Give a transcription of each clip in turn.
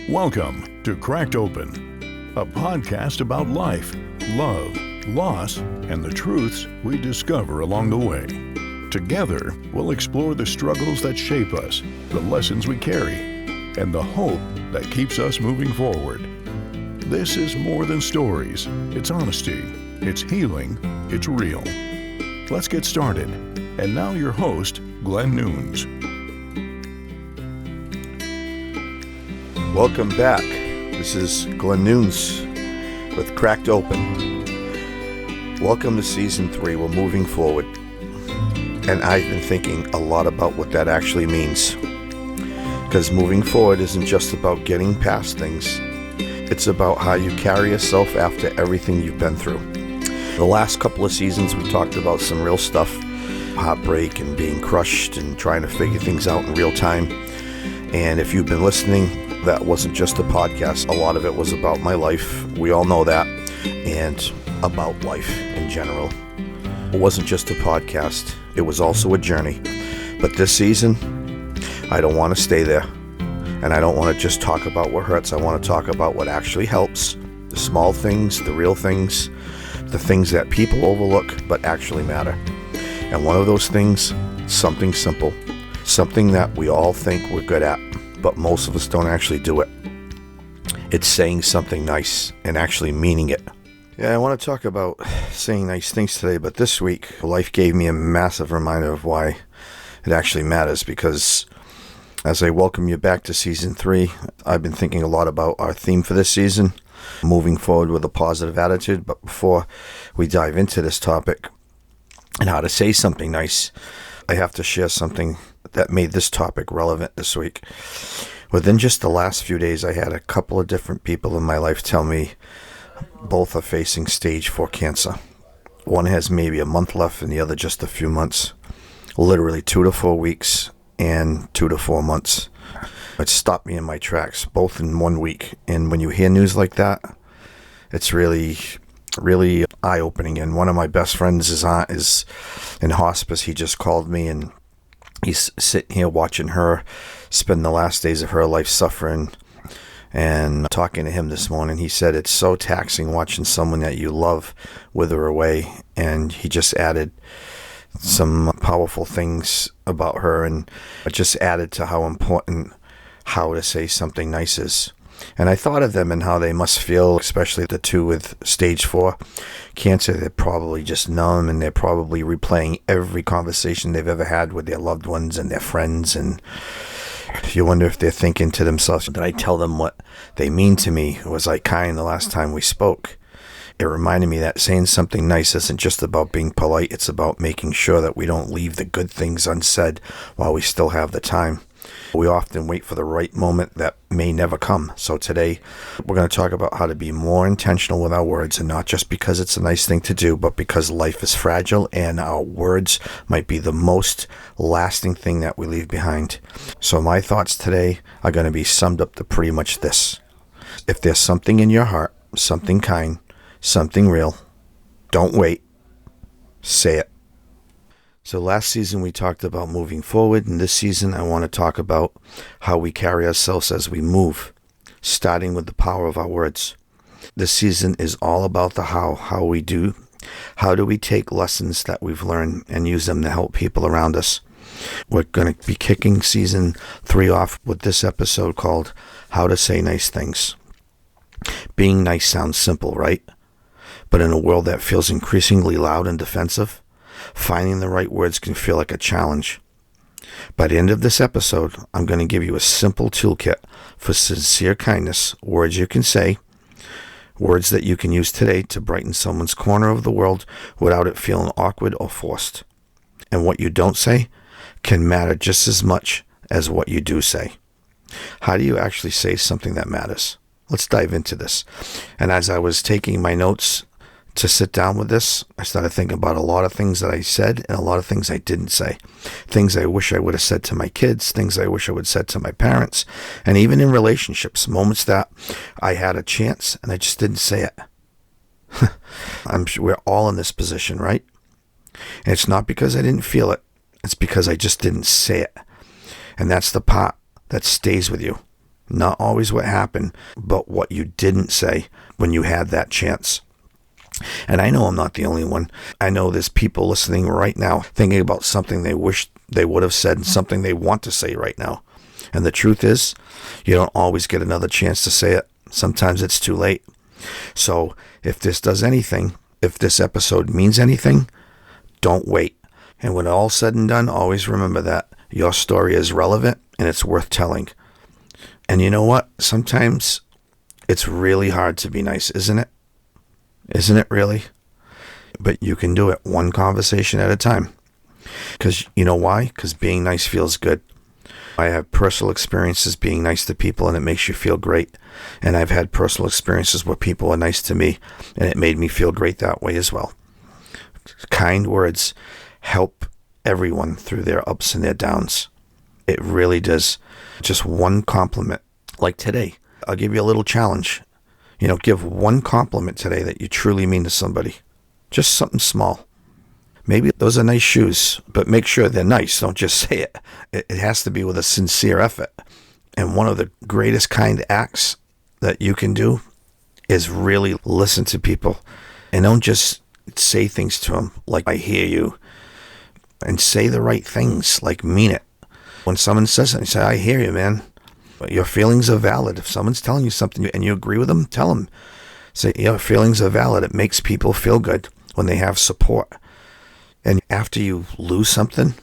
Welcome to Cracked Open, a podcast about life, love, loss, and the truths we discover along the way. Together, we'll explore the struggles that shape us, the lessons we carry, and the hope that keeps us moving forward. This is more than stories. It's honesty, it's healing, it's real. Let's get started. And now your host, Glenn Nunes. Welcome back. This is Glenn Nunes with Cracked Open. Welcome to Season 3. We're moving forward. And I've been thinking a lot about what that actually means. Because moving forward isn't just about getting past things. It's about how you carry yourself after everything you've been through. The last couple of seasons we talked about some real stuff. Heartbreak and being crushed and trying to figure things out in real time. And if you've been listening, that wasn't just a podcast. A lot of it was about my life. We all know that. And about life in general. It wasn't just a podcast. It was also a journey. But this season, I don't want to stay there. And I don't want to just talk about what hurts. I want to talk about what actually helps. The small things, the real things, the things that people overlook but actually matter. And one of those things, something simple. Something that we all think we're good at, but most of us don't actually do it. It's saying something nice and actually meaning it. Yeah, I want to talk about saying nice things today, but this week, life gave me a massive reminder of why it actually matters, because as I welcome you back to Season 3, I've been thinking a lot about our theme for this season, moving forward with a positive attitude. But before we dive into this topic and how to say something nice, I have to share something that made this topic relevant this week. Within just the last few days, I had a couple of different people in my life tell me both are facing stage 4 cancer. One has maybe a month left and the other just a few months. Literally 2 to 4 weeks and 2 to 4 months. It stopped me in my tracks, both in 1 week. And when you hear news like that, it's really eye-opening. And one of my best friends is in hospice. He just called me and he's sitting here watching her spend the last days of her life suffering. And talking to him this morning, he said it's so taxing watching someone that you love wither away. And he just added some powerful things about her, and it just added to how important how to say something nice is. And I thought of them and how they must feel, especially the two with stage 4 cancer. They're probably just numb, and they're probably replaying every conversation they've ever had with their loved ones and their friends. And you wonder if they're thinking to themselves, did I tell them what they mean to me? Was I kind the last time we spoke? It reminded me that saying something nice isn't just about being polite. It's about making sure that we don't leave the good things unsaid while we still have the time. We often wait for the right moment that may never come. So today, we're going to talk about how to be more intentional with our words, and not just because it's a nice thing to do, but because life is fragile and our words might be the most lasting thing that we leave behind. So my thoughts today are going to be summed up to pretty much this. If there's something in your heart, something kind, something real, don't wait, say it. So last season we talked about moving forward, and this season I want to talk about how we carry ourselves as we move, starting with the power of our words. This season is all about the how we do. How do we take lessons that we've learned and use them to help people around us? We're going to be kicking Season 3 off with this episode called How to Say Nice Things. Being nice sounds simple, right? But in a world that feels increasingly loud and defensive, finding the right words can feel like a challenge. By the end of this episode, I'm going to give you a simple toolkit for sincere kindness, words you can say, words that you can use today to brighten someone's corner of the world without it feeling awkward or forced. And what you don't say can matter just as much as what you do say. How do you actually say something that matters? Let's dive into this. And as I was taking my notes to sit down with this, I started thinking about a lot of things that I said and a lot of things I didn't say. Things I wish I would have said to my kids, things I wish I would have said to my parents, and even in relationships, moments that I had a chance and I just didn't say it. I'm sure we're all in this position, right? And it's not because I didn't feel it. It's because I just didn't say it. And that's the part that stays with you. Not always what happened, but what you didn't say when you had that chance. And I know I'm not the only one. I know there's people listening right now thinking about something they wish they would have said and something they want to say right now. And the truth is, you don't always get another chance to say it. Sometimes it's too late. So if this does anything, if this episode means anything, don't wait. And when all's said and done, always remember that your story is relevant and it's worth telling. And you know what? Sometimes it's really hard to be nice, isn't it? Isn't it really? But you can do it one conversation at a time. Because you know why? Because being nice feels good. I have personal experiences being nice to people and it makes you feel great. And I've had personal experiences where people are nice to me and it made me feel great that way as well. Kind words help everyone through their ups and their downs. It really does. Just one compliment. Like today, I'll give you a little challenge. Give one compliment today that you truly mean to somebody. Just something small. Maybe those are nice shoes, but make sure they're nice. Don't just say it. It has to be with a sincere effort. And one of the greatest kind acts that you can do is really listen to people. And don't just say things to them like, I hear you. And say the right things, like mean it. When someone says something, say, I hear you, man. Your feelings are valid. If someone's telling you something and you agree with them, tell them. Say, your feelings are valid. It makes people feel good when they have support. And after you lose something,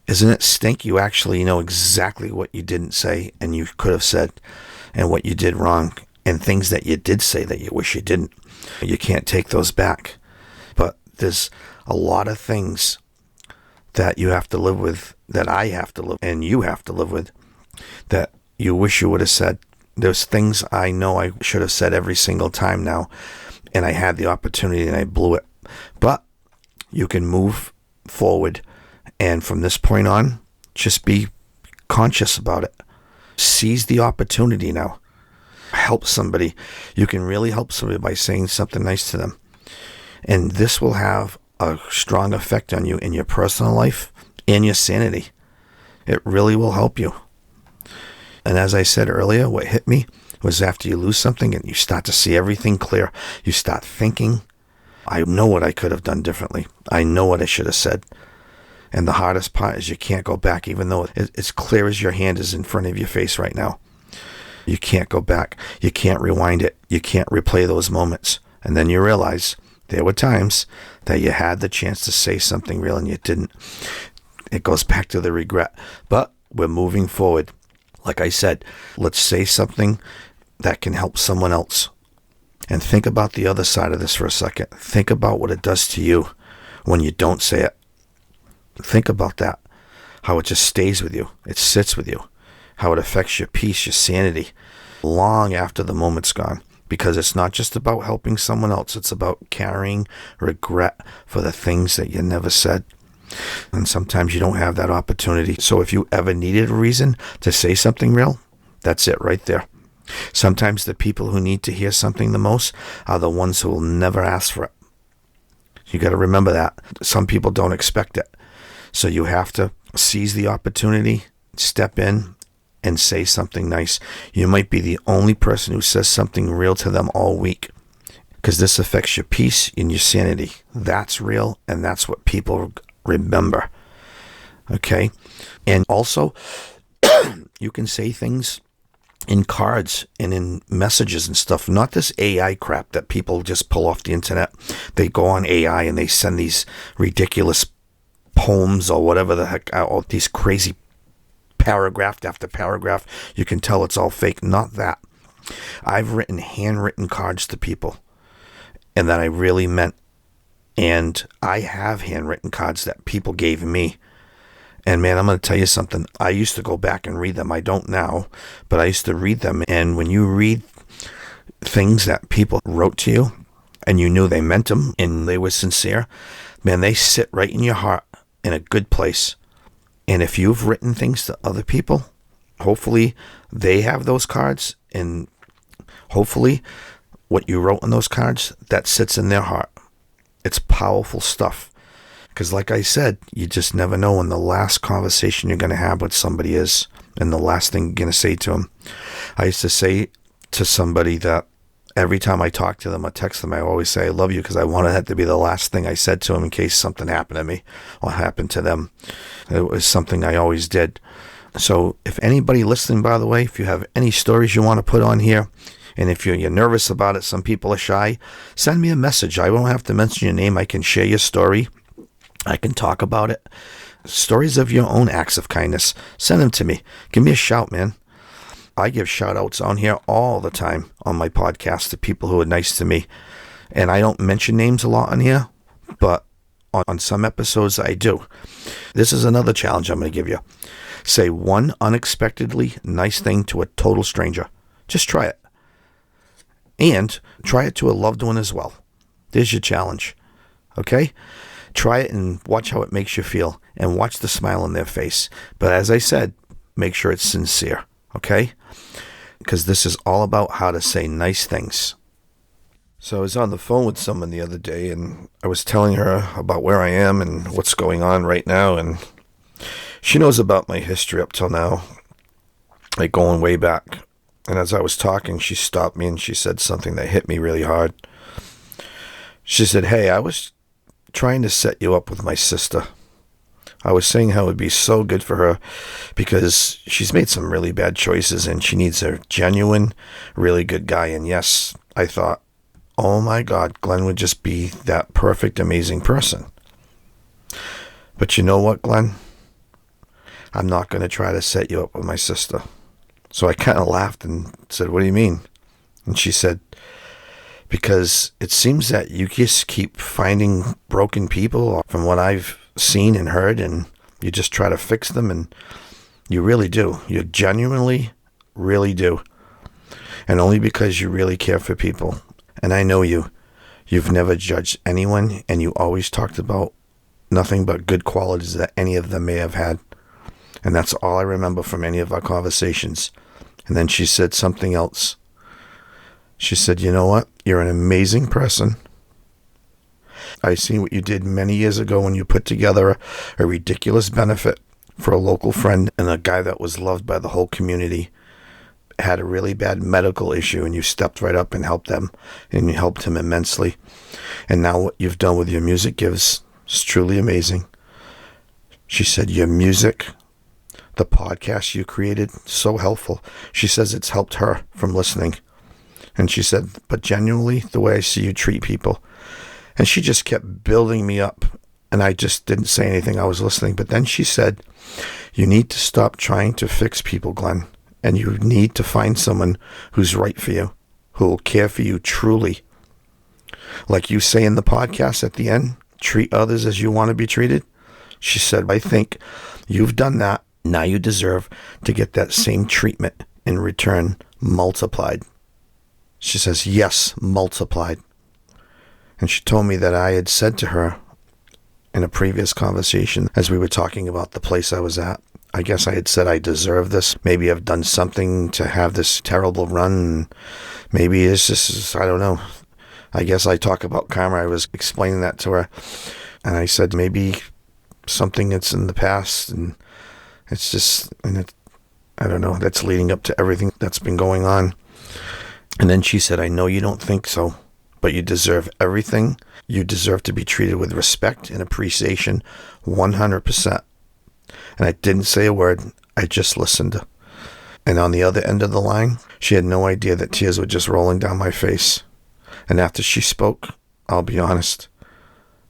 isn't it stink? You actually know exactly what you didn't say and you could have said and what you did wrong and things that you did say that you wish you didn't. You can't take those back. But there's a lot of things that you have to live with, that I have to live, and you have to live with, that you wish you would have said. There's things I know I should have said every single time now, and I had the opportunity and I blew it. But you can move forward, and from this point on, just be conscious about it. Seize the opportunity now. Help somebody. You can really help somebody by saying something nice to them. And this will have a strong effect on you in your personal life and your sanity. It really will help you. And as I said earlier, what hit me was after you lose something and you start to see everything clear, you start thinking, I know what I could have done differently. I know what I should have said. And the hardest part is you can't go back, even though it's clear as your hand is in front of your face right now. You can't go back. You can't rewind it. You can't replay those moments. And then you realize there were times that you had the chance to say something real and you didn't. It goes back to the regret. But we're moving forward. Like I said, let's say something that can help someone else. And think about the other side of this for a second. Think about what it does to you when you don't say it. Think about that. How it just stays with you. It sits with you. How it affects your peace, your sanity, long after the moment's gone. Because it's not just about helping someone else. It's about carrying regret for the things that you never said. And sometimes you don't have that opportunity. So if you ever needed a reason to say something real, that's it right there. Sometimes the people who need to hear something the most are the ones who will never ask for it. You got to remember that. Some people don't expect it. So you have to seize the opportunity, step in, and say something nice. You might be the only person who says something real to them all week, because this affects your peace and your sanity. That's real, and that's what people remember. Okay? And also, you can say things in cards and in messages and stuff, not this AI crap that people just pull off the internet. They go on AI and they send these ridiculous poems or whatever the heck, or these crazy paragraph after paragraph. You can tell it's all fake. Not that. I've written handwritten cards to people, and that I really meant. And I have handwritten cards that people gave me. And man, I'm going to tell you something. I used to go back and read them. I don't now, but I used to read them. And when you read things that people wrote to you, and you knew they meant them, and they were sincere, man, they sit right in your heart in a good place. And if you've written things to other people, hopefully they have those cards, and hopefully what you wrote in those cards, that sits in their heart. It's powerful stuff. Because like I said, you just never know when the last conversation you're going to have with somebody is. and the last thing you're going to say to them. I used to say to somebody that every time I talk to them or text them, I always say, I love you, because I wanted that to be the last thing I said to them in case something happened to me or happened to them. It was something I always did. So if anybody listening, by the way, if you have any stories you want to put on here, and if you're nervous about it, some people are shy, send me a message. I won't have to mention your name. I can share your story. I can talk about it. Stories of your own acts of kindness. Send them to me. Give me a shout, man. I give shout outs on here all the time on my podcast to people who are nice to me. And I don't mention names a lot on here, but on some episodes I do. This is another challenge I'm going to give you. Say one unexpectedly nice thing to a total stranger. Just try it. And try it to a loved one as well. There's your challenge. Okay? Try it and watch how it makes you feel. And watch the smile on their face. But as I said, make sure it's sincere. Okay? Because this is all about how to say nice things. So I was on the phone with someone the other day, and I was telling her about where I am and what's going on right now, and she knows about my history up till now, like going way back. And as I was talking, she stopped me and she said something that hit me really hard. She said, hey, I was trying to set you up with my sister. I was saying how it would be so good for her because she's made some really bad choices and she needs a genuine, really good guy. And yes, I thought, oh my God, Glenn would just be that perfect, amazing person. But you know what, Glenn? I'm not going to try to set you up with my sister. So I kind of laughed and said, what do you mean? And she said, because it seems that you just keep finding broken people from what I've seen and heard, and you just try to fix them, and you really do. You genuinely really do. And only because you really care for people. And I know you. You've never judged anyone, and you always talked about nothing but good qualities that any of them may have had. And that's all I remember from any of our conversations. And then she said something else. She said, you know what? You're an amazing person. I seen what you did many years ago when you put together a ridiculous benefit for a local friend and a guy that was loved by the whole community. Had a really bad medical issue, and you stepped right up and helped them, and you helped him immensely. And now what you've done with your music gives is truly amazing. She said, your music, the podcast you created, so helpful. She says it's helped her from listening. And she said, but genuinely, the way I see you treat people. And she just kept building me up. And I just didn't say anything. I was listening. But then she said, you need to stop trying to fix people, Glenn. And you need to find someone who's right for you, who will care for you truly. Like you say in the podcast at the end, treat others as you want to be treated. She said, I think you've done that. Now you deserve to get that same treatment in return, multiplied. She says, yes, multiplied. And she told me that I had said to her in a previous conversation, as we were talking about the place I was at, I guess I had said I deserve this. Maybe I've done something to have this terrible run. Maybe it's just, I don't know. I guess I talk about karma. I was explaining that to her. And I said, maybe something that's in the past. And it's just, I don't know, that's leading up to everything that's been going on. And then she said, I know you don't think so, but you deserve everything. You deserve to be treated with respect and appreciation 100%. And I didn't say a word. I just listened. And on the other end of the line, she had no idea that tears were just rolling down my face. And after she spoke, I'll be honest,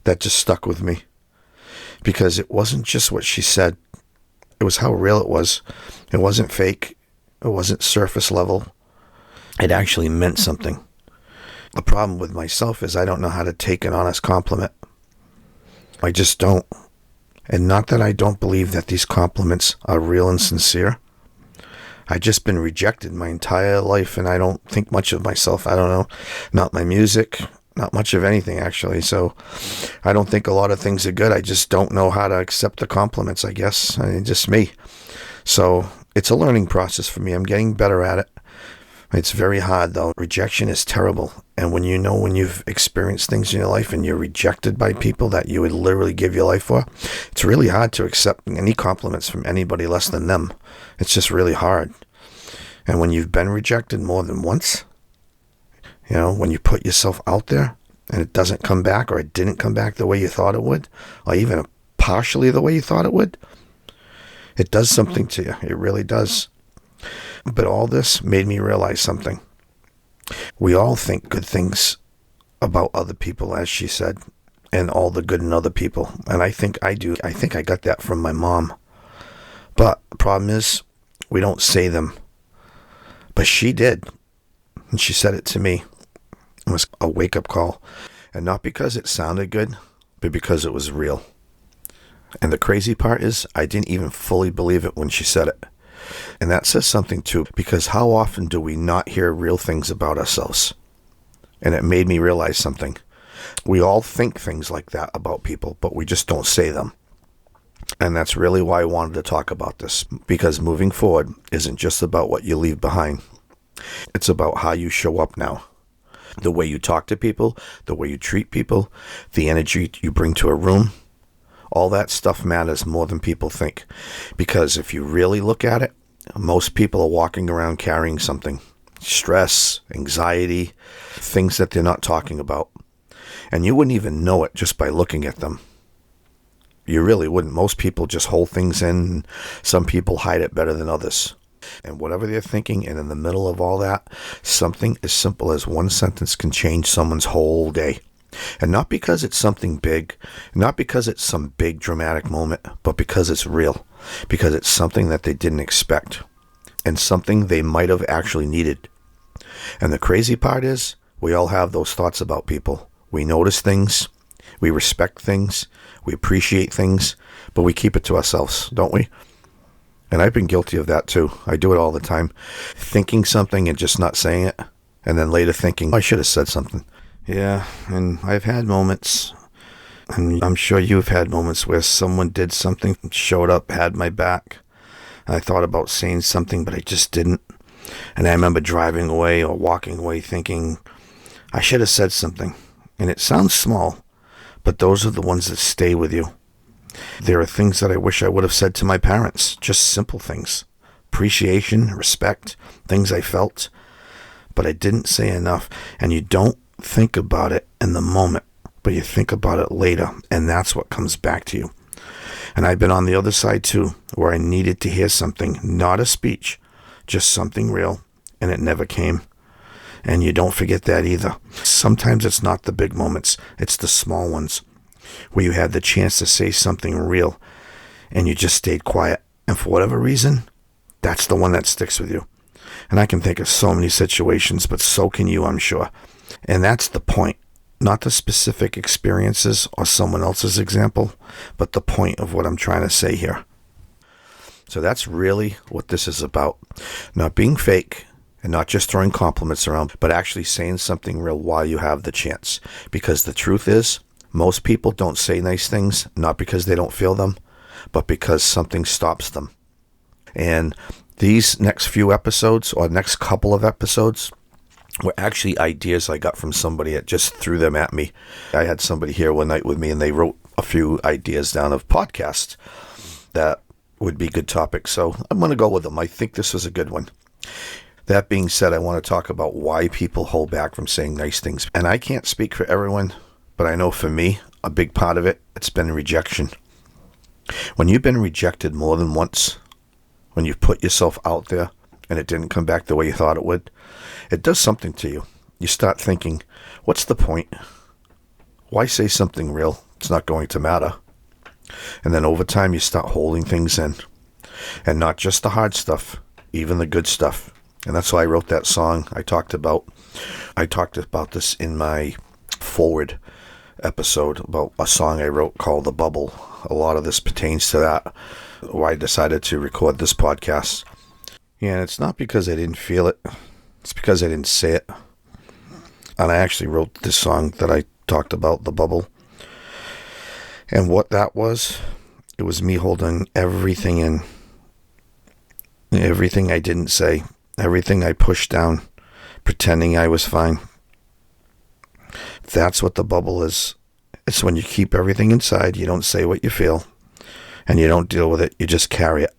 that just stuck with me. Because it wasn't just what she said. It was how real it was. It wasn't fake. It wasn't surface level. It actually meant something. The problem with myself is I don't know how to take an honest compliment. I just don't. And not that I don't believe that these compliments are real and sincere. I've just been rejected my entire life, and I don't think much of myself. I don't know. Not my music, not much of anything, actually. So I don't think a lot of things are good. I just don't know how to accept the compliments, I guess. I mean, just me. So it's a learning process for me. I'm getting better at it. It's very hard, though. Rejection is terrible. And when you've experienced things in your life and you're rejected by people that you would literally give your life for, it's really hard to accept any compliments from anybody less than them. It's just really hard. And when you've been rejected more than once, when you put yourself out there and it doesn't come back, or it didn't come back the way you thought it would, or even partially the way you thought it would, it does something to you. It really does. But all this made me realize something. We all think good things about other people, as she said, and all the good in other people. And I think I do. I think I got that from my mom. But the problem is, we don't say them. But she did. And she said it to me. It was a wake-up call. And not because it sounded good, but because it was real. And the crazy part is, I didn't even fully believe it when she said it. And that says something too, because how often do we not hear real things about ourselves? And it made me realize something. We all think things like that about people, but we just don't say them. And that's really why I wanted to talk about this, because moving forward isn't just about what you leave behind. It's about how you show up now. The way you talk to people, the way you treat people, the energy you bring to a room. All that stuff matters more than people think. Because if you really look at it, most people are walking around carrying something. Stress, anxiety, things that they're not talking about. And you wouldn't even know it just by looking at them. You really wouldn't. Most people just hold things in. Some people hide it better than others. And whatever they're thinking, and in the middle of all that, something as simple as one sentence can change someone's whole day. And not because it's something big, not because it's some big dramatic moment, but because it's real. Because it's something that they didn't expect. And something they might have actually needed. And the crazy part is, we all have those thoughts about people. We notice things, we respect things, we appreciate things, but we keep it to ourselves, don't we? And I've been guilty of that too. I do it all the time. Thinking something and just not saying it. And then later thinking, I should have said something. Yeah, and I've had moments, and I'm sure you've had moments where someone did something, showed up, had my back. And I thought about saying something, but I just didn't. And I remember driving away or walking away thinking, I should have said something. And it sounds small, but those are the ones that stay with you. There are things that I wish I would have said to my parents, just simple things. Appreciation, respect, things I felt. But I didn't say enough, and you don't think about it in the moment, but you think about it later, and that's what comes back to you. And I've been on the other side too, where I needed to hear something, not a speech, just something real, and it never came. And you don't forget that either. Sometimes it's not the big moments, it's the small ones, where you had the chance to say something real, and you just stayed quiet. And for whatever reason, that's the one that sticks with you. And I can think of so many situations, but so can you, I'm sure. And that's the point. Not the specific experiences or someone else's example, but the point of what I'm trying to say here. So that's really what this is about. Not being fake and not just throwing compliments around, but actually saying something real while you have the chance. Because the truth is, most people don't say nice things, not because they don't feel them, but because something stops them. And these next few episodes, or next couple of episodes, were actually ideas I got from somebody that just threw them at me. I had somebody here one night with me, and they wrote a few ideas down of podcasts that would be good topics. So I'm going to go with them. I think this was a good one. That being said, I want to talk about why people hold back from saying nice things. And I can't speak for everyone, but I know for me, a big part of it, it's been rejection. When you've been rejected more than once, when you've put yourself out there and it didn't come back the way you thought it would, it does something to you. You start thinking, what's the point? Why say something real? It's not going to matter. And then over time, you start holding things in. And not just the hard stuff, even the good stuff. And that's why I wrote that song I talked about. I talked about this in my forward episode about a song I wrote called The Bubble. A lot of this pertains to that, why I decided to record this podcast. Yeah, and it's not because I didn't feel it. It's because I didn't say it. And I actually wrote this song that I talked about, The Bubble. And what that was, it was me holding everything in. Everything I didn't say. Everything I pushed down. pretending I was fine. That's what the bubble is. It's when you keep everything inside, you don't say what you feel, and you don't deal with it, you just carry it.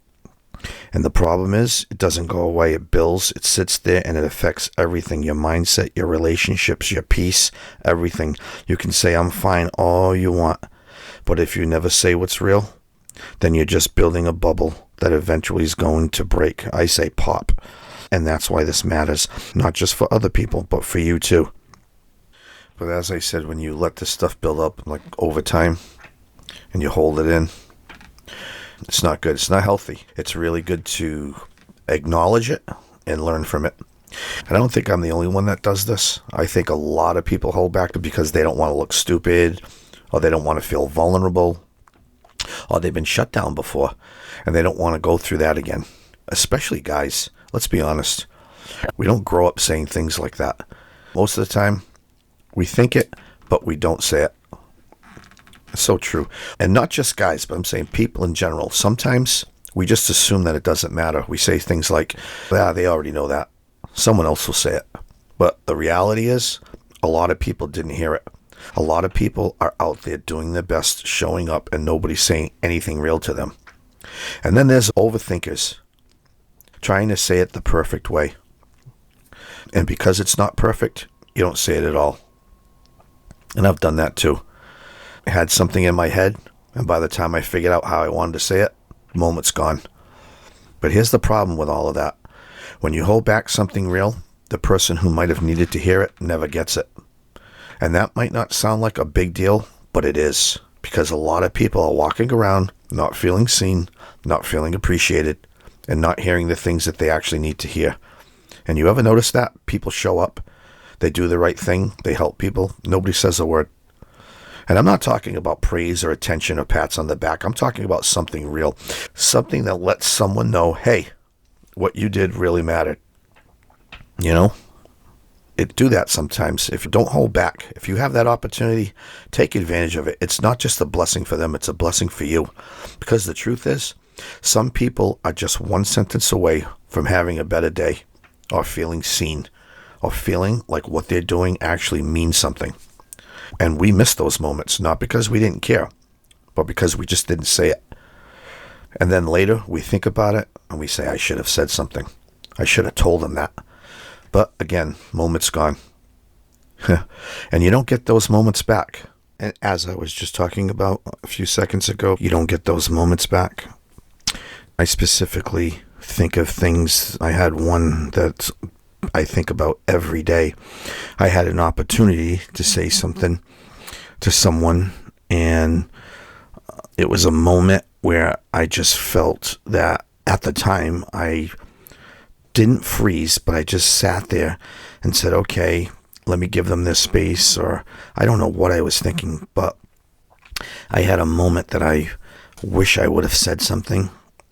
And the problem is, it doesn't go away, it builds, it sits there, and it affects everything, your mindset, your relationships, your peace, everything. You can say, I'm fine, all you want, but if you never say what's real, then you're just building a bubble that eventually is going to break. I say pop. And that's why this matters, not just for other people, but for you too. But as I said, when you let this stuff build up like over time and you hold it in, it's not good. It's not healthy. It's really good to acknowledge it and learn from it. And I don't think I'm the only one that does this. I think a lot of people hold back because they don't want to look stupid, or they don't want to feel vulnerable, or they've been shut down before and they don't want to go through that again. Especially guys. Let's be honest. We don't grow up saying things like that. Most of the time, we think it, but we don't say it. It's so true. And not just guys, but I'm saying people in general. Sometimes we just assume that it doesn't matter. We say things like, they already know that. Someone else will say it. But the reality is, a lot of people didn't hear it. A lot of people are out there doing their best, showing up, and nobody's saying anything real to them. And then there's overthinkers, trying to say it the perfect way. And because it's not perfect, you don't say it at all. And I've done that too. I had something in my head, and by the time I figured out how I wanted to say it, the moment's gone. But here's the problem with all of that. When you hold back something real, the person who might have needed to hear it never gets it. And that might not sound like a big deal, but it is. Because a lot of people are walking around not feeling seen, not feeling appreciated, and not hearing the things that they actually need to hear. And you ever notice that? People show up, they do the right thing, they help people, nobody says a word. And I'm not talking about praise or attention or pats on the back. I'm talking about something real. Something that lets someone know, hey, what you did really mattered. You know? Do that sometimes. If you don't hold back, if you have that opportunity, take advantage of it. It's not just a blessing for them, it's a blessing for you. Because the truth is, some people are just one sentence away from having a better day, or feeling seen, or feeling like what they're doing actually means something. And we miss those moments, not because we didn't care, but because we just didn't say it. And then later we think about it and we say, I should have said something. I should have told them that. But again, moment's gone. And you don't get those moments back. And as I was just talking about a few seconds ago, you don't get those moments back. I specifically think of things. I had one that I think about every day. I had an opportunity to say something to someone, and it was a moment where I just felt that at the time I didn't freeze, but I just sat there and said, okay, let me give them this space, or I don't know what I was thinking, but I had a moment that I wish I would have said something,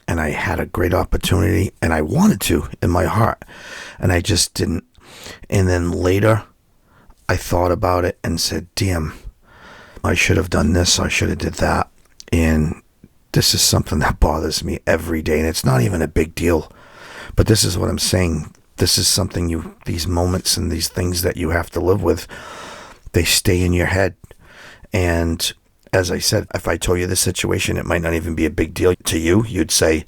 and I had a great opportunity, and I wanted to in my heart, and I just didn't. And then later, I thought about it and said, damn, I should have done this, I should have did that, and this is something that bothers me every day, and it's not even a big deal. But this is what I'm saying. This is something these moments and these things that you have to live with, they stay in your head. And as I said, if I told you the situation, it might not even be a big deal to you. You'd say,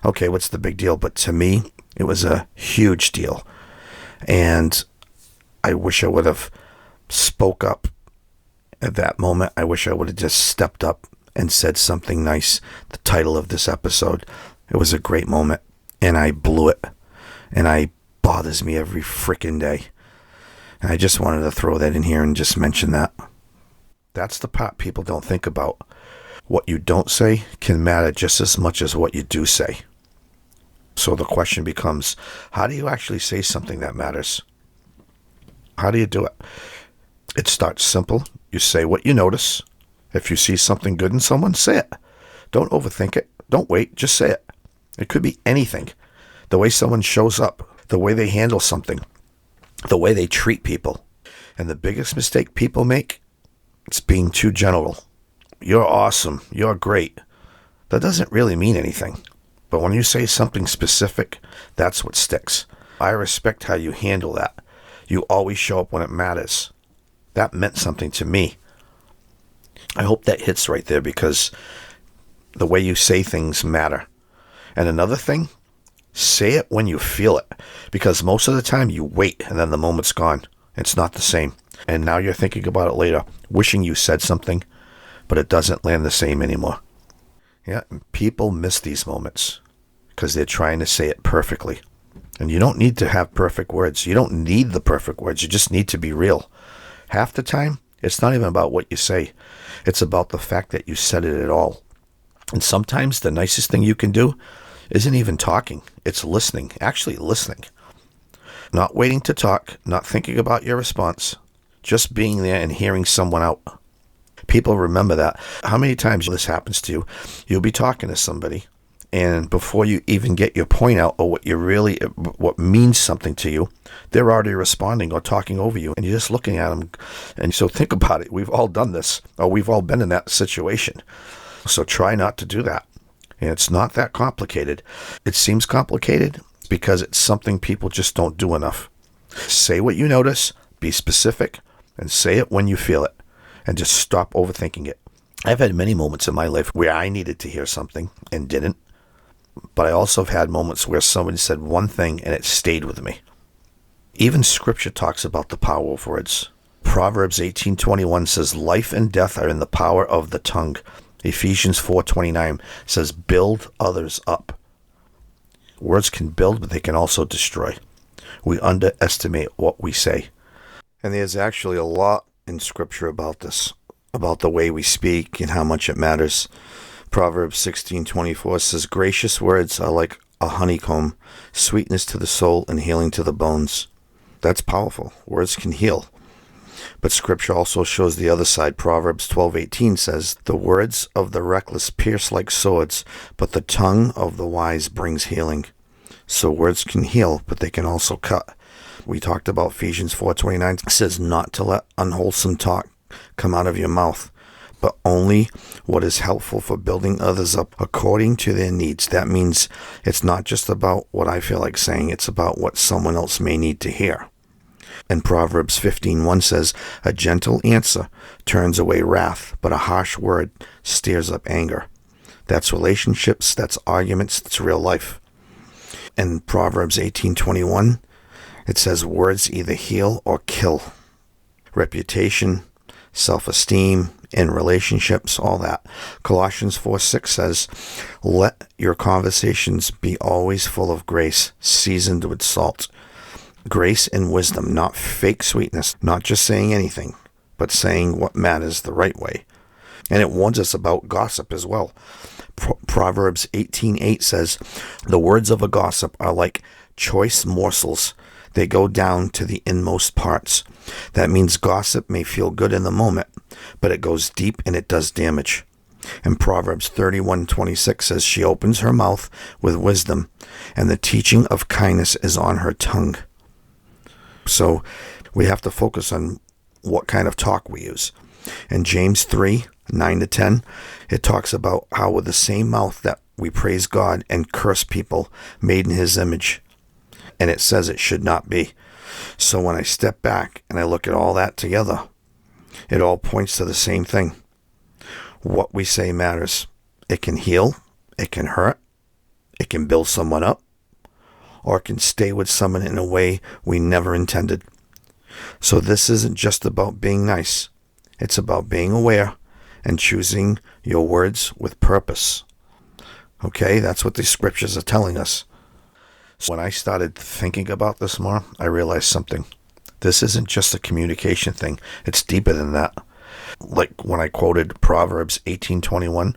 okay, what's the big deal? But to me, it was a huge deal. And I wish I would have spoke up at that moment. I wish I would have just stepped up and said something nice. The title of this episode, it was a great moment. And I blew it. And it bothers me every freaking day. And I just wanted to throw that in here and just mention that. That's the part people don't think about. What you don't say can matter just as much as what you do say. So the question becomes, how do you actually say something that matters? How do you do it? It starts simple. You say what you notice. If you see something good in someone, say it. Don't overthink it. Don't wait. Just say it. It could be anything. The way someone shows up, the way they handle something, the way they treat people. And the biggest mistake people make, it's being too general. You're awesome. You're great. That doesn't really mean anything. But when you say something specific, that's what sticks. I respect how you handle that. You always show up when it matters. That meant something to me. I hope that hits right there, because the way you say things matter. And another thing, say it when you feel it, because most of the time you wait and then the moment's gone. It's not the same. And now you're thinking about it later, wishing you said something, but it doesn't land the same anymore. Yeah, people miss these moments because they're trying to say it perfectly. And you don't need to have perfect words. You don't need the perfect words. You just need to be real. Half the time, it's not even about what you say. It's about the fact that you said it at all. And sometimes the nicest thing you can do isn't even talking. It's listening, actually listening. Not waiting to talk, not thinking about your response, just being there and hearing someone out. People remember that. How many times this happens to you? You'll be talking to somebody, and before you even get your point out or what means something to you, they're already responding or talking over you, and you're just looking at them. And so think about it. We've all done this, or we've all been in that situation. So try not to do that. And it's not that complicated. It seems complicated because it's something people just don't do enough. Say what you notice, be specific, and say it when you feel it, and just stop overthinking it. I've had many moments in my life where I needed to hear something and didn't, but I also have had moments where somebody said one thing and it stayed with me. Even Scripture talks about the power of words. Proverbs 18:21 says, life and death are in the power of the tongue. Ephesians 4:29 says, build others up. Words can build, but they can also destroy. We underestimate what we say. And there's actually a lot in Scripture about this, about the way we speak and how much it matters. Proverbs 16:24 says, gracious words are like a honeycomb, sweetness to the soul and healing to the bones. That's powerful. Words can heal. But Scripture also shows the other side. Proverbs 12:18 says, the words of the reckless pierce like swords, but the tongue of the wise brings healing. So words can heal, but they can also cut. We talked about Ephesians 4:29. It says not to let unwholesome talk come out of your mouth, but only what is helpful for building others up according to their needs. That means it's not just about what I feel like saying. It's about what someone else may need to hear. And Proverbs 15:1 says, a gentle answer turns away wrath, but a harsh word stirs up anger. That's relationships, that's arguments, that's real life. And Proverbs 18:21, it says words either heal or kill. Reputation, self-esteem, in relationships, all that. Colossians 4:6 says, let your conversations be always full of grace, seasoned with salt. Grace and wisdom, not fake sweetness, not just saying anything, but saying what matters the right way. And it warns us about gossip as well. Proverbs 18:8 says, the words of a gossip are like choice morsels. They go down to the inmost parts. That means gossip may feel good in the moment, but it goes deep and it does damage. And Proverbs 31:26 says, she opens her mouth with wisdom, and the teaching of kindness is on her tongue. So we have to focus on what kind of talk we use. In James 3:9-10, it talks about how with the same mouth that we praise God and curse people made in his image. And it says it should not be. So when I step back and I look at all that together, it all points to the same thing. What we say matters. It can heal, it can hurt, it can build someone up, or it can stay with someone in a way we never intended. So this isn't just about being nice. It's about being aware and choosing your words with purpose. Okay, that's what the scriptures are telling us. So when I started thinking about this more, I realized something. This isn't just a communication thing. It's deeper than that. Like when I quoted Proverbs 18:21,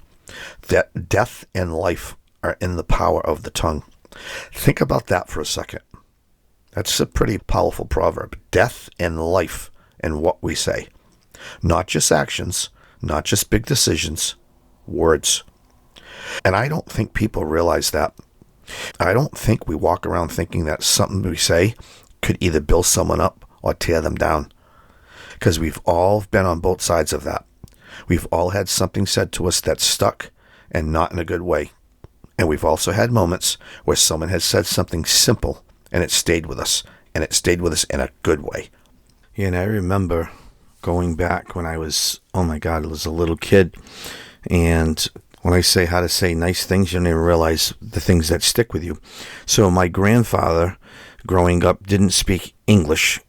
that death and life are in the power of the tongue. Think about that for a second. That's a pretty powerful proverb. Death and life in what we say. Not just actions, not just big decisions, words. And I don't think people realize that. I don't think we walk around thinking that something we say could either build someone up or tear them down. Because we've all been on both sides of that. We've all had something said to us that stuck and not in a good way. And we've also had moments where someone has said something simple and it stayed with us and it stayed with us in a good way. Yeah, and I remember going back when I was, oh my God, I was a little kid. And when I say how to say nice things, you don't even realize the things that stick with you. So my grandfather, growing up, didn't speak English.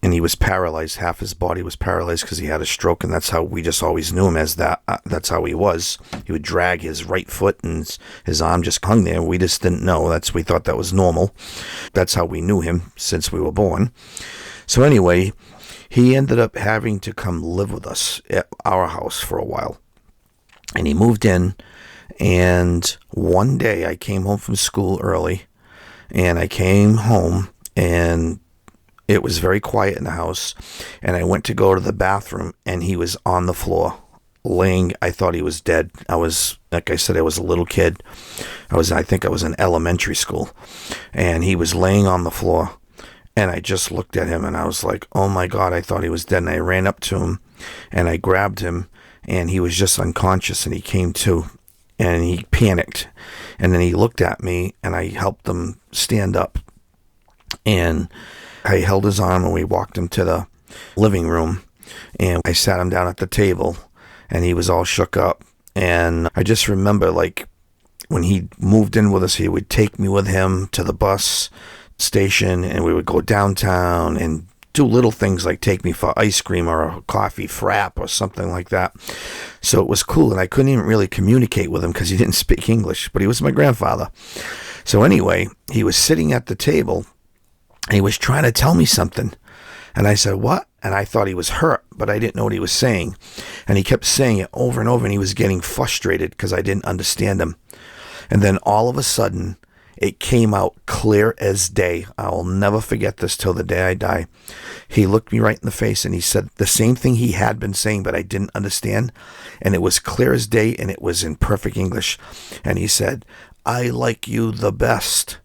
And he was paralyzed. Half his body was paralyzed because he had a stroke, and that's how we just always knew him as that. That's how he was. He would drag his right foot, and his arm just hung there. We just didn't know. We thought that was normal. That's how we knew him since we were born. So anyway, he ended up having to come live with us at our house for a while. And he moved in, and one day I came home from school early, and I came home, and it was very quiet in the house, and I went to go to the bathroom, and he was on the floor, laying. I thought he was dead. Like I said, I was a little kid. I think I was in elementary school, and he was laying on the floor, and I just looked at him, and I was like, oh my God, I thought he was dead, and I ran up to him, and I grabbed him, and he was just unconscious, and he came to, and he panicked, and then he looked at me, and I helped him stand up, and I held his arm, and we walked him to the living room, and I sat him down at the table, and he was all shook up. And I just remember, like, when he moved in with us, he would take me with him to the bus station, and we would go downtown and do little things like take me for ice cream or a coffee frap or something like that. So it was cool, and I couldn't even really communicate with him because he didn't speak English, but he was my grandfather. So anyway, he was sitting at the table, and he was trying to tell me something. And I said, what? And I thought he was hurt, but I didn't know what he was saying. And he kept saying it over and over, and he was getting frustrated because I didn't understand him. And then all of a sudden, it came out clear as day. I'll never forget this till the day I die. He looked me right in the face, and he said the same thing he had been saying, but I didn't understand. And it was clear as day, and it was in perfect English. And he said, I like you the best.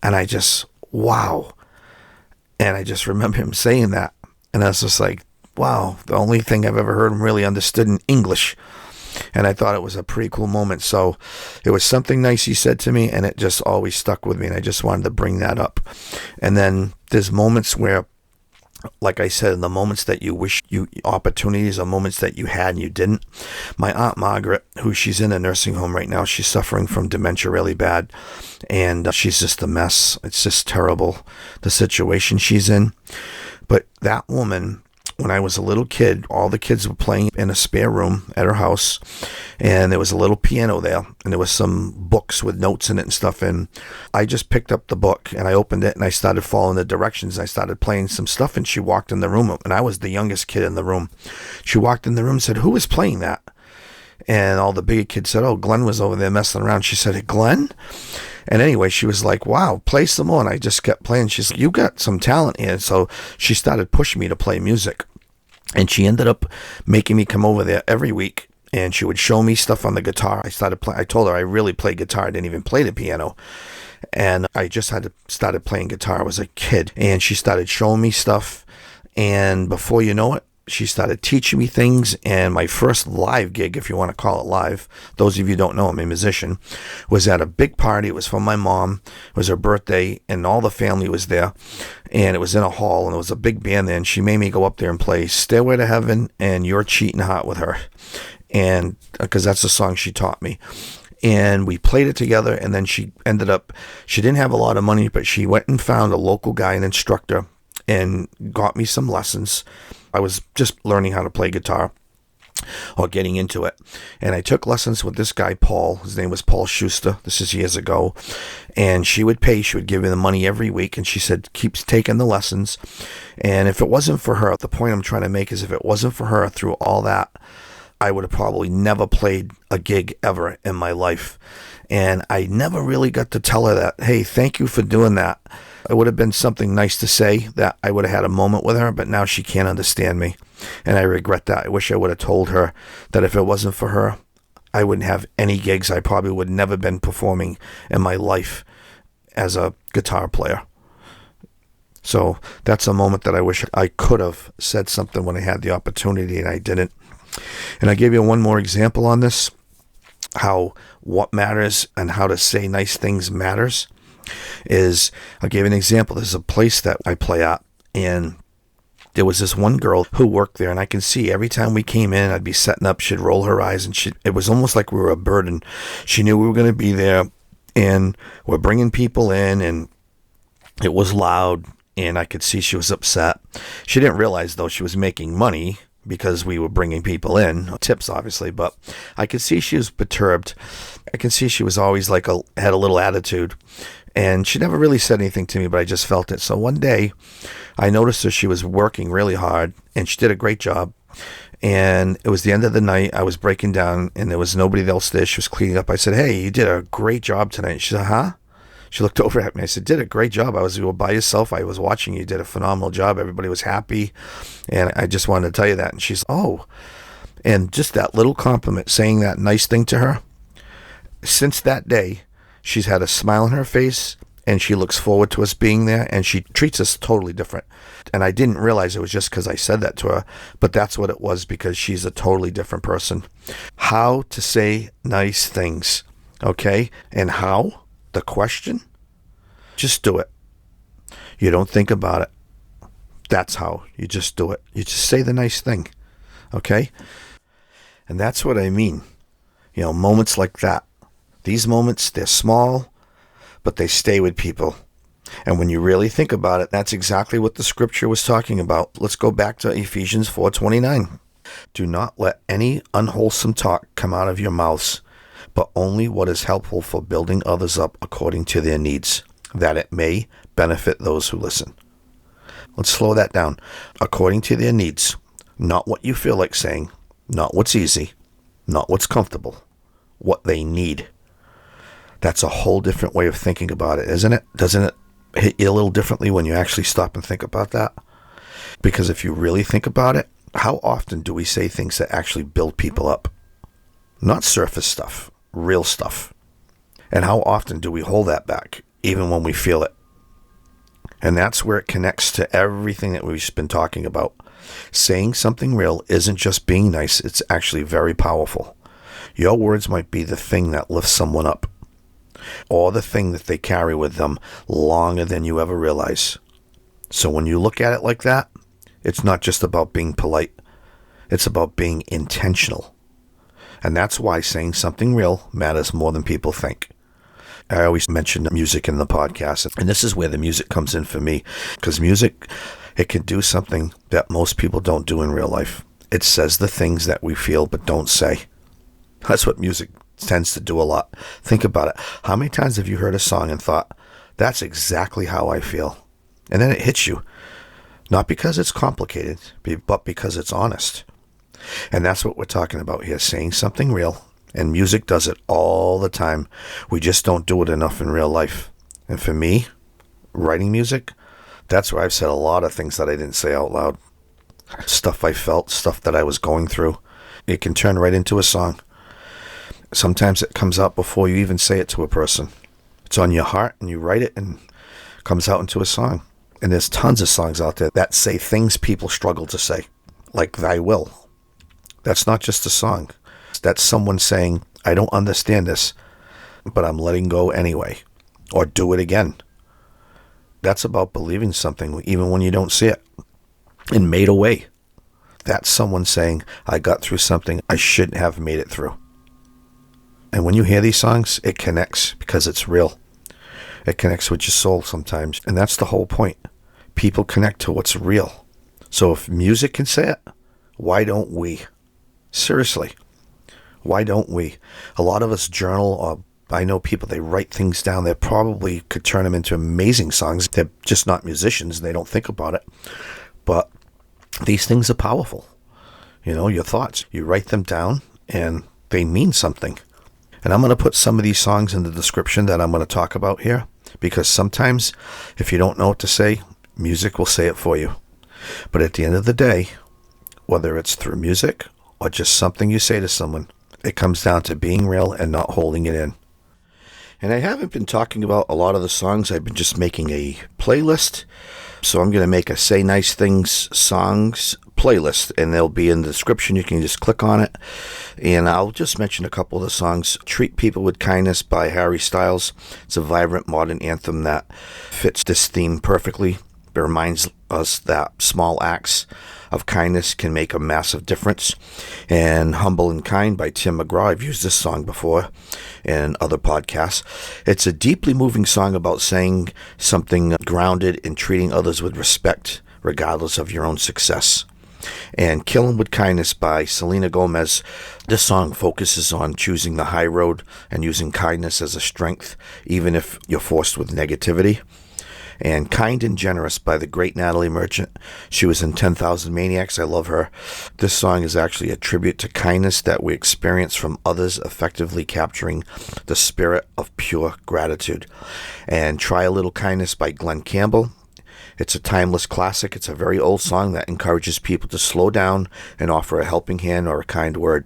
And I just, wow. And I just remember him saying that. And I was just like, wow, the only thing I've ever heard him really understood in English. And I thought it was a pretty cool moment. So it was something nice he said to me, and it just always stuck with me. And I just wanted to bring that up. And then there's moments where, like I said, in the moments that you wish opportunities are moments that you had and you didn't. My Aunt Margaret, she's in a nursing home right now, she's suffering from dementia really bad, and she's just a mess. It's just terrible, the situation she's in. But that woman, when I was a little kid, all the kids were playing in a spare room at her house, and there was a little piano there, and there was some books with notes in it and stuff, and I just picked up the book, and I opened it, and I started following the directions, and I started playing some stuff, and she walked in the room, and I was the youngest kid in the room. She walked in the room and said, who is playing that? And all the bigger kids said, oh, Glenn was over there messing around. She said, hey, Glenn? And anyway, she was like, wow, play some more. And I just kept playing. She's like, you got some talent here. So she started pushing me to play music. And she ended up making me come over there every week. And she would show me stuff on the guitar. I told her I really played guitar. I didn't even play the piano. And I just started playing guitar. I was a kid. And she started showing me stuff. And before you know it, she started teaching me things, and my first live gig, if you want to call it live, those of you who don't know, I'm a musician, was at a big party. It was for my mom. It was her birthday, and all the family was there, and it was in a hall, and there was a big band there, and she made me go up there and play Stairway to Heaven and You're Cheating Hot with her, and because that's the song she taught me. And we played it together, and then she didn't have a lot of money, but she went and found a local guy, an instructor, and got me some lessons. I was just learning how to play guitar or getting into it. And I took lessons with this guy, Paul. His name was Paul Schuster. This is years ago. And she would give me the money every week. And she said, keep taking the lessons. And if it wasn't for her, the point I'm trying to make is if it wasn't for her through all that, I would have probably never played a gig ever in my life. And I never really got to tell her that, hey, thank you for doing that. It would have been something nice to say, that I would have had a moment with her, but now she can't understand me. And I regret that. I wish I would have told her that if it wasn't for her, I wouldn't have any gigs. I probably would never been performing in my life as a guitar player. So that's a moment that I wish I could have said something when I had the opportunity, and I didn't. And I gave you one more example on this, how what matters and how to say nice things matters. is, I'll give you an example. There's a place that I play at, and there was this one girl who worked there, and I can see every time we came in, I'd be setting up, she'd roll her eyes, and it was almost like we were a burden. She knew we were going to be there, and we're bringing people in, and it was loud, and I could see she was upset. She didn't realize, though, she was making money because we were bringing people in, tips obviously, but I could see she was perturbed. I can see she was always had a little attitude, and she never really said anything to me, but I just felt it. So one day I noticed her, she was working really hard, and she did a great job. And it was the end of the night. I was breaking down, and there was nobody else there. She was cleaning up. I said, "Hey, you did a great job tonight." She said, "Huh?" She looked over at me. I said, "Did a great job. You were by yourself. I was watching you. You did a phenomenal job. Everybody was happy. And I just wanted to tell you that." And she's, "Oh." And just that little compliment, saying that nice thing to her, since that day, she's had a smile on her face, and she looks forward to us being there, and she treats us totally different. And I didn't realize it was just because I said that to her, but that's what it was, because she's a totally different person. How to say nice things, okay? And how? The question? Just do it. You don't think about it. That's how. You just do it. You just say the nice thing, okay? And that's what I mean. Moments like that. These moments, they're small, but they stay with people. And when you really think about it, that's exactly what the scripture was talking about. Let's go back to Ephesians 4:29. "Do not let any unwholesome talk come out of your mouths, but only what is helpful for building others up according to their needs, that it may benefit those who listen." Let's slow that down. According to their needs, not what you feel like saying, not what's easy, not what's comfortable, what they need. That's a whole different way of thinking about it, isn't it? Doesn't it hit you a little differently when you actually stop and think about that? Because if you really think about it, how often do we say things that actually build people up? Not surface stuff, real stuff. And how often do we hold that back, even when we feel it? And that's where it connects to everything that we've been talking about. Saying something real isn't just being nice, it's actually very powerful. Your words might be the thing that lifts someone up, or the thing that they carry with them longer than you ever realize. So when you look at it like that, it's not just about being polite. It's about being intentional. And that's why saying something real matters more than people think. I always mention music in the podcast, and this is where the music comes in for me, because music, it can do something that most people don't do in real life. It says the things that we feel but don't say. That's what music tends to do a lot. Think about it. How many times have you heard a song and thought, "That's exactly how I feel"? And then it hits you. Not because it's complicated, but because it's honest. And that's what we're talking about here, saying something real. And music does it all the time. We just don't do it enough in real life. And for me, writing music, that's where I've said a lot of things that I didn't say out loud. Stuff I felt, stuff that I was going through. It can turn right into a song. Sometimes it comes out before you even say it to a person. It's on your heart, and you write it, and it comes out into a song. And there's tons of songs out there that say things people struggle to say, like "Thy will." That's not just a song. That's someone saying, "I don't understand this, but I'm letting go anyway." Or "Do it again." That's about believing something even when you don't see it, and made a way. That's someone saying, "I got through something I shouldn't have made it through." And when you hear these songs, it connects because it's real. It connects with your soul sometimes. And that's the whole point. People connect to what's real. So if music can say it, why don't we? Seriously. Why don't we? A lot of us journal, or I know people, they write things down. They probably could turn them into amazing songs. They're just not musicians. They don't think about it. But these things are powerful. Your thoughts. You write them down, and they mean something. And I'm going to put some of these songs in the description that I'm going to talk about here, because sometimes if you don't know what to say, music will say it for you. But at the end of the day, whether it's through music or just something you say to someone, it comes down to being real and not holding it in. And I haven't been talking about a lot of the songs. I've been just making a playlist. So I'm going to make a Say Nice Things songs playlist, and they'll be in the description. You can just click on it, and I'll just mention a couple of the songs. Treat People with Kindness by Harry Styles. It's a vibrant modern anthem that fits this theme perfectly. It reminds us that small acts of kindness can make a massive difference. And Humble and Kind by Tim McGraw. I've used this song before in other podcasts. It's a deeply moving song about saying something grounded in treating others with respect, regardless of your own success. And Kill 'Em With Kindness by Selena Gomez. This song focuses on choosing the high road and using kindness as a strength, even if you're forced with negativity. And Kind and Generous by the great Natalie Merchant. She was in 10,000 Maniacs. I love her. This song is actually a tribute to kindness that we experience from others, effectively capturing the spirit of pure gratitude. And Try a Little Kindness by Glenn Campbell. It's a timeless classic. It's a very old song that encourages people to slow down and offer a helping hand or a kind word.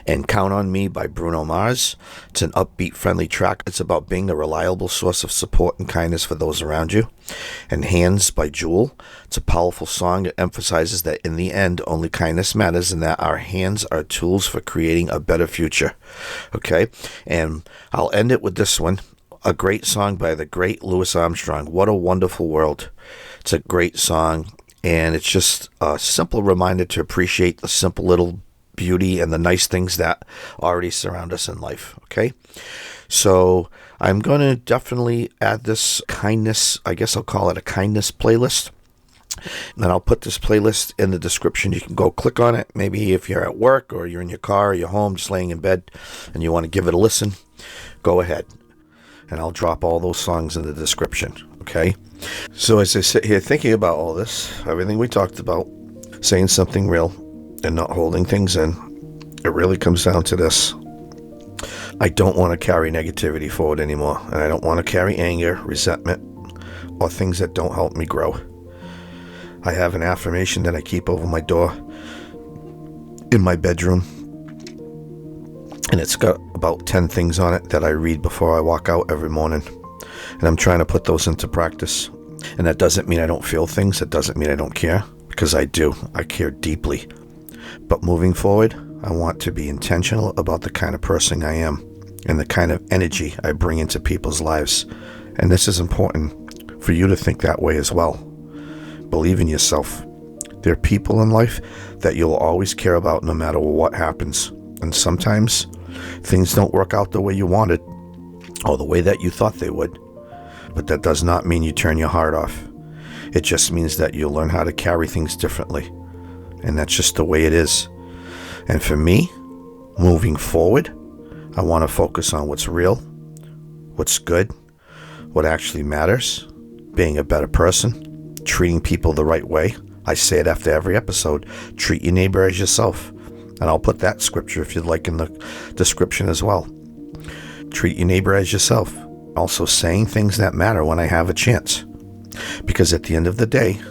And Count on Me by Bruno Mars. It's an upbeat, friendly track. It's about being a reliable source of support and kindness for those around you. And Hands by Jewel. It's a powerful song. It emphasizes that in the end, only kindness matters and that our hands are tools for creating a better future. Okay? And I'll end it with this one. A great song by the great Louis Armstrong. What a Wonderful World. It's a great song, and it's just a simple reminder to appreciate the simple little beauty and the nice things that already surround us in life. Okay, so I'm going to definitely add this kindness, I guess I'll call it a kindness playlist, and I'll put this playlist in the description. You can go click on it. Maybe if you're at work or you're in your car or you're home just laying in bed and you want to give it a listen, go ahead, and I'll drop all those songs in the description. Okay, so as I sit here thinking about all this, everything we talked about, saying something real and not holding things in, it really comes down to this. I don't want to carry negativity forward anymore, and I don't want to carry anger, resentment, or things that don't help me grow. I have an affirmation that I keep over my door in my bedroom, and it's got about 10 things on it that I read before I walk out every morning, and I'm trying to put those into practice. And that doesn't mean I don't feel things. That doesn't mean I don't care, because I do. I care deeply. But moving forward, I want to be intentional about the kind of person I am and the kind of energy I bring into people's lives. And this is important for you to think that way as well. Believe in yourself. There are people in life that you'll always care about no matter what happens. And sometimes things don't work out the way you wanted or the way that you thought they would. But that does not mean you turn your heart off. It just means that you'll learn how to carry things differently. And that's just the way it is. And for me, moving forward, I want to focus on what's real, what's good, what actually matters, being a better person, treating people the right way. I say it after every episode, treat your neighbor as yourself. And I'll put that scripture, if you'd like, in the description as well. Treat your neighbor as yourself. Also saying things that matter when I have a chance. Because at the end of the day,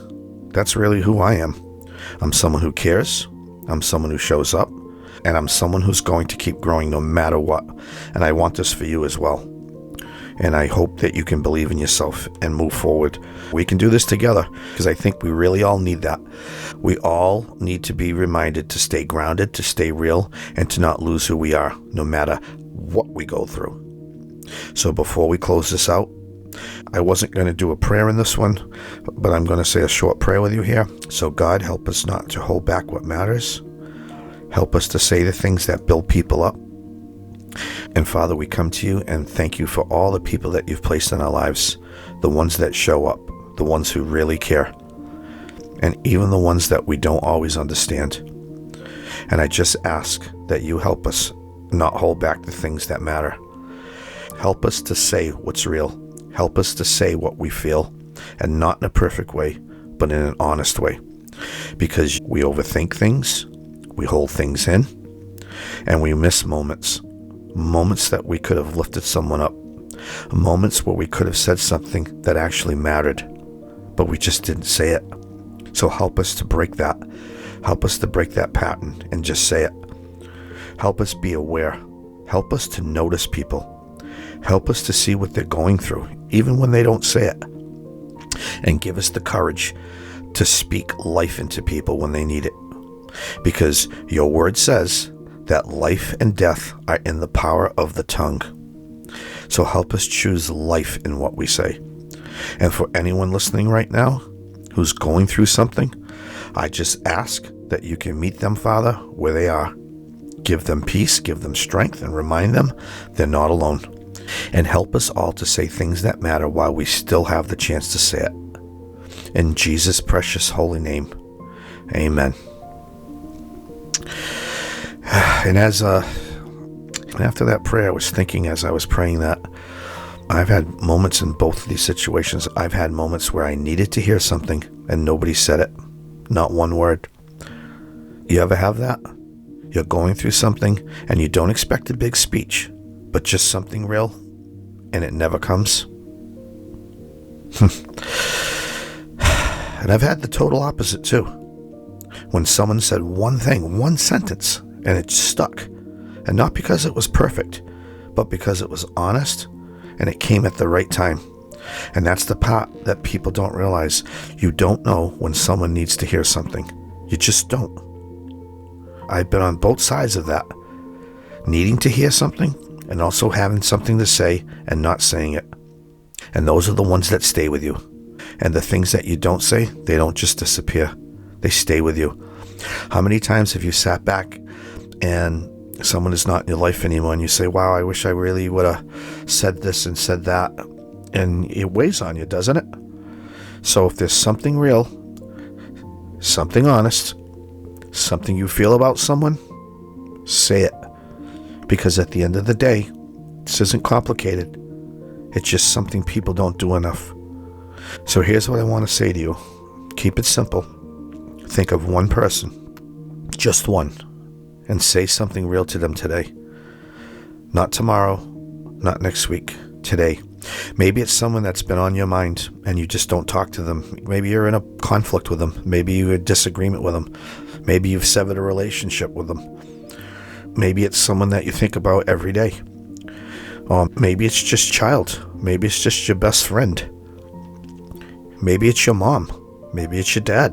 that's really who I am. I'm someone who cares, I'm someone who shows up, and I'm someone who's going to keep growing no matter what. And I want this for you as well. And I hope that you can believe in yourself and move forward. We can do this together, because I think we really all need that. We all need to be reminded to stay grounded, to stay real, and to not lose who we are, no matter what we go through. So before we close this out, I wasn't going to do a prayer in this one, but I'm going to say a short prayer with you here. So God, help us not to hold back what matters. Help us to say the things that build people up. And Father, we come to you and thank you for all the people that you've placed in our lives, the ones that show up, the ones who really care, and even the ones that we don't always understand. And I just ask that you help us not hold back the things that matter. Help us to say what's real. Help us to say what we feel, and not in a perfect way, but in an honest way. Because we overthink things, we hold things in, and we miss moments. Moments that we could have lifted someone up. Moments where we could have said something that actually mattered, but we just didn't say it. So help us to break that. Help us to break that pattern and just say it. Help us be aware. Help us to notice people. Help us to see what they're going through, even when they don't say it. And give us the courage to speak life into people when they need it. Because your word says that life and death are in the power of the tongue. So help us choose life in what we say. And for anyone listening right now who's going through something, I just ask that you can meet them, Father, where they are. Give them peace, give them strength, and remind them they're not alone. And help us all to say things that matter while we still have the chance to say it. In Jesus' precious holy name, amen. And after that prayer, I was thinking as I was praying that I've had moments in both of these situations. I've had moments where I needed to hear something and nobody said it. Not one word. You ever have that? You're going through something and you don't expect a big speech, but just something real, and it never comes. And I've had the total opposite too. When someone said one thing, one sentence, and it stuck. And not because it was perfect, but because it was honest and it came at the right time. And that's the part that people don't realize. You don't know when someone needs to hear something. You just don't. I've been on both sides of that. Needing to hear something and also having something to say and not saying it. And those are the ones that stay with you. And the things that you don't say, they don't just disappear. They stay with you. How many times have you sat back and someone is not in your life anymore and you say, wow, I wish I really would have said this and said that. And it weighs on you, doesn't it? So if there's something real, something honest, something you feel about someone, say it. Because at the end of the day, this isn't complicated. It's just something people don't do enough. So here's what I want to say to you. Keep it simple. Think of one person, just one, and say something real to them today. Not tomorrow, not next week, today. Maybe it's someone that's been on your mind and you just don't talk to them. Maybe you're in a conflict with them. Maybe you're in disagreement with them. Maybe you've severed a relationship with them. Maybe it's someone that you think about every day. Or maybe it's just child. Maybe it's just your best friend. Maybe it's your mom. Maybe it's your dad.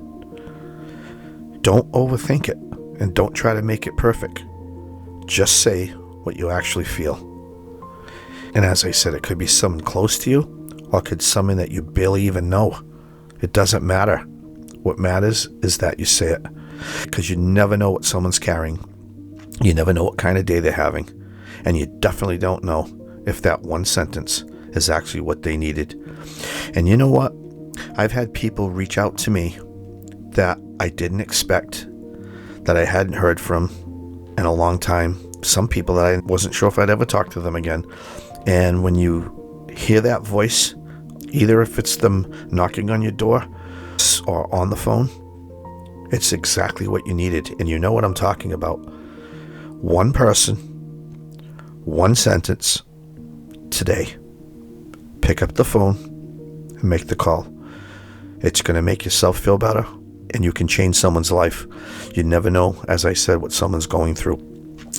Don't overthink it and don't try to make it perfect. Just say what you actually feel. And as I said, it could be someone close to you or it could be someone that you barely even know. It doesn't matter. What matters is that you say it, because you never know what someone's carrying. You never know what kind of day they're having. And you definitely don't know if that one sentence is actually what they needed. And you know what? I've had people reach out to me that I didn't expect, that I hadn't heard from in a long time. Some people that I wasn't sure if I'd ever talk to them again. And when you hear that voice, either if it's them knocking on your door or on the phone, it's exactly what you needed. And you know what I'm talking about. One person, one sentence today. Pick up the phone and make the call. It's going to make yourself feel better, and you can change someone's life. You never know, as I said, what someone's going through.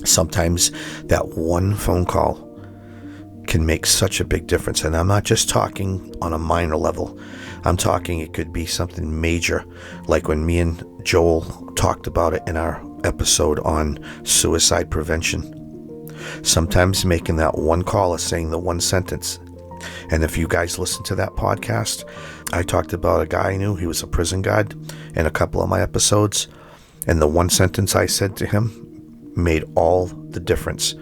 Sometimes that one phone call can make such a big difference. And I'm not just talking on a minor level. I'm talking it could be something major, like when me and Joel talked about it in our episode on suicide prevention. Sometimes making that one call or saying the one sentence. And if you guys listen to that podcast, I talked about a guy I knew. He was a prison guard in a couple of my episodes. And the one sentence I said to him made all the difference.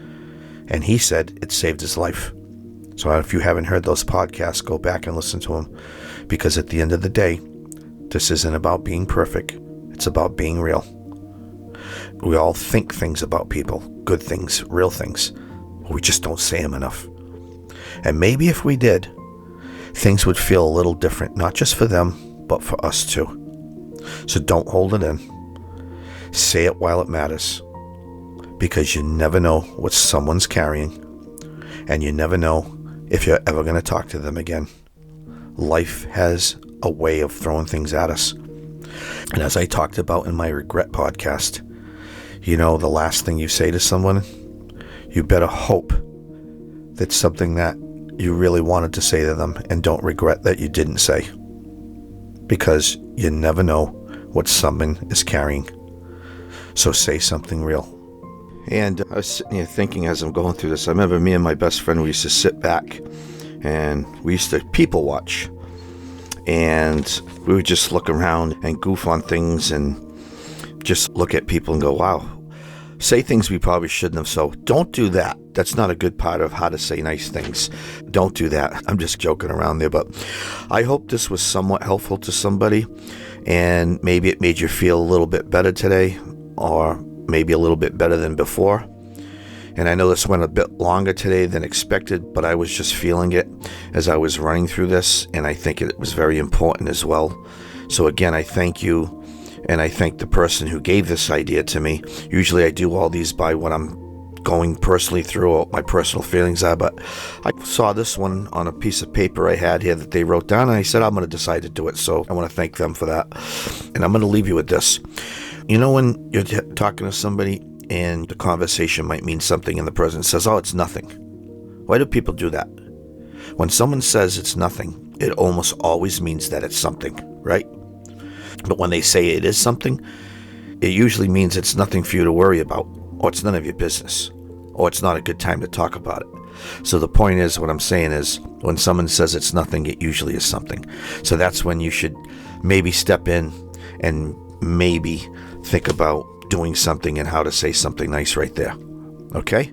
And he said it saved his life. So if you haven't heard those podcasts, go back and listen to them. Because at the end of the day, this isn't about being perfect. It's about being real. We all think things about people, good things, real things. We just don't say them enough. And maybe if we did, things would feel a little different, not just for them, but for us too. So don't hold it in. Say it while it matters. Because you never know what someone's carrying. And you never know if you're ever going to talk to them again. Life has a way of throwing things at us. And as I talked about in my regret podcast, you know, the last thing you say to someone, you better hope that's something that you really wanted to say to them and don't regret that you didn't say. because you never know what someone is carrying. So say something real. And I was sitting here thinking as I'm going through this, I remember me and my best friend, we used to sit back and we used to people watch. And we would just look around and goof on things and just look at people and go, wow, say things we probably shouldn't have. So don't do that. That's not a good part of how to say nice things. Don't do that. I'm just joking around there, but I hope this was somewhat helpful to somebody, and maybe it made you feel a little bit better today, or maybe a little bit better than before. And I know this went a bit longer today than expected, but I was just feeling it as I was running through this, and I think it was very important as well. So again, I thank you, and I thank the person who gave this idea to me. Usually I do all these by what I'm going personally through, what my personal feelings are, but I saw this one on a piece of paper I had here that they wrote down, and I said I'm going to decide to do it. So I want to thank them for that. And I'm going to leave you with this. You know, when you're talking to somebody and the conversation might mean something and the person says, oh, it's nothing. Why do people do that? When someone says it's nothing, it almost always means that it's something, right? But when they say it is something, it usually means it's nothing for you to worry about, or it's none of your business, or it's not a good time to talk about it. So the point is, what I'm saying is, when someone says it's nothing, it usually is something. So that's when you should maybe step in and maybe think about doing something and how to say something nice right there. Okay?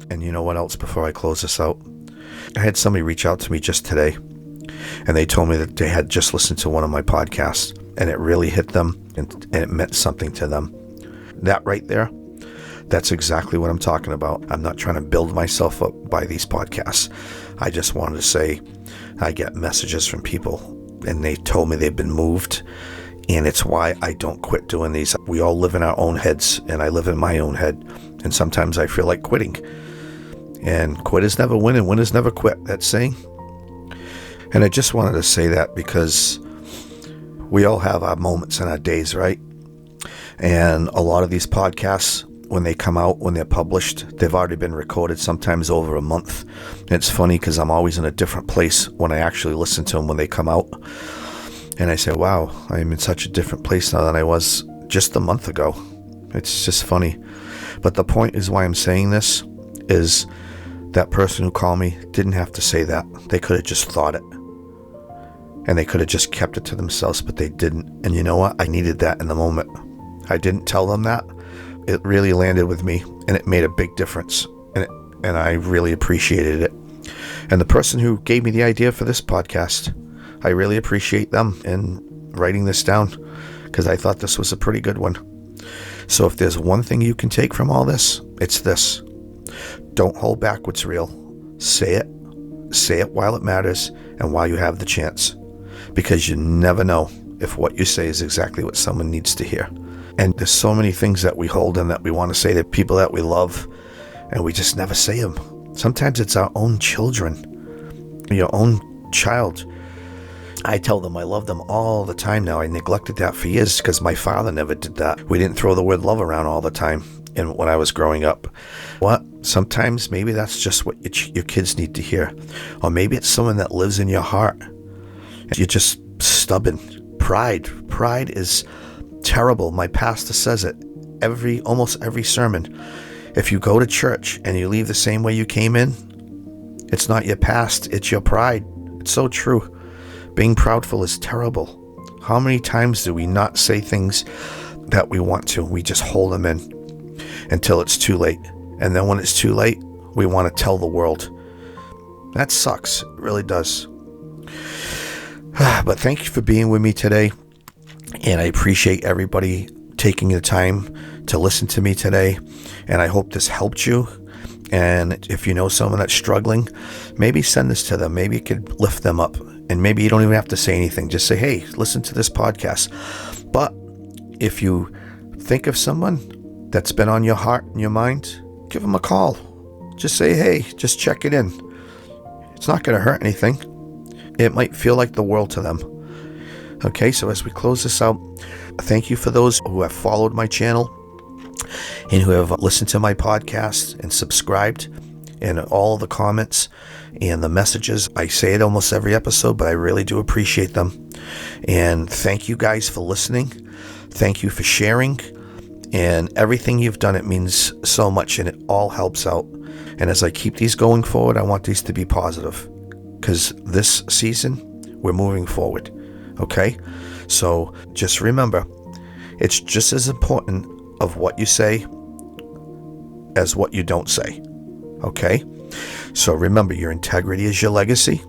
And you know what else before I close this out? I had somebody reach out to me just today, and they told me that they had just listened to one of my podcasts, and it really hit them, and it meant something to them. That right there, that's exactly what I'm talking about. I'm not trying to build myself up by these podcasts. I just wanted to say I get messages from people, and they told me they've been moved. And it's why I don't quit doing these. We all live in our own heads, and I live in my own head. And sometimes I feel like quitting. And quitters never win, and winners never quit. That saying. And I just wanted to say that because we all have our moments in our days, right? And a lot of these podcasts, when they come out, when they're published, they've already been recorded, sometimes over a month. And it's funny because I'm always in a different place when I actually listen to them when they come out. And I say, wow, I'm in such a different place now than I was just a month ago. It's just funny. But the point is why I'm saying this is that person who called me didn't have to say that. They could have just thought it. And they could have just kept it to themselves, but they didn't. And you know what? I needed that in the moment. I didn't tell them that. It really landed with me, and it made a big difference. And I really appreciated it. And the person who gave me the idea for this podcast, I really appreciate them in writing this down, because I thought this was a pretty good one. So if there's one thing you can take from all this, it's this. Don't hold back what's real. Say it. Say it while it matters and while you have the chance, because you never know if what you say is exactly what someone needs to hear. And there's so many things that we hold and that we want to say to people that we love, and we just never say them. Sometimes it's our own children, your own child. I tell them I love them all the time now. I neglected that for years because my father never did that. We didn't throw the word love around all the time and when I was growing up. What? Sometimes maybe that's just what your kids need to hear. Or maybe it's someone that lives in your heart. You're just stubborn. Pride is terrible. My pastor says it almost every sermon. If you go to church and you leave the same way you came in, it's not your past, it's your pride. It's so true. Being proudful is terrible. How many times do we not say things that we want to? We just hold them in until it's too late. And then when it's too late, we want to tell the world. That sucks. It really does. But thank you for being with me today. And I appreciate everybody taking the time to listen to me today. And I hope this helped you. And if you know someone that's struggling, maybe send this to them. Maybe it could lift them up. And maybe you don't even have to say anything. Just say, hey, listen to this podcast. But if you think of someone that's been on your heart and your mind, give them a call. Just say, hey, just check it in. It's not going to hurt anything. It might feel like the world to them. Okay, so as we close this out, thank you for those who have followed my channel and who have listened to my podcast and subscribed. and all the comments and the messages. I say it almost every episode, but I really do appreciate them. And thank you guys for listening. Thank you for sharing. And everything you've done, it means so much, and it all helps out. And as I keep these going forward, I want these to be positive, because this season, we're moving forward. Okay? So just remember, it's just as important of what you say as what you don't say. Okay? So remember, your integrity is your legacy.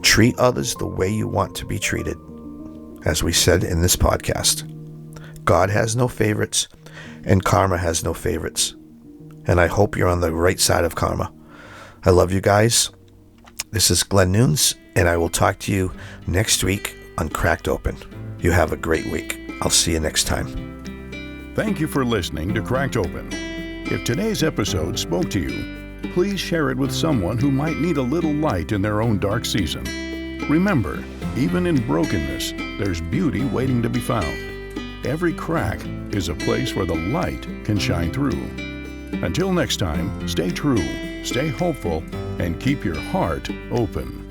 Treat others the way you want to be treated. As we said in this podcast, God has no favorites, and karma has no favorites. And I hope you're on the right side of karma. I love you guys. This is Glenn Nunes, and I will talk to you next week on Cracked Open. You have a great week. I'll see you next time. Thank you for listening to Cracked Open. If today's episode spoke to you, please share it with someone who might need a little light in their own dark season. Remember, even in brokenness, there's beauty waiting to be found. Every crack is a place where the light can shine through. Until next time, stay true, stay hopeful, and keep your heart open.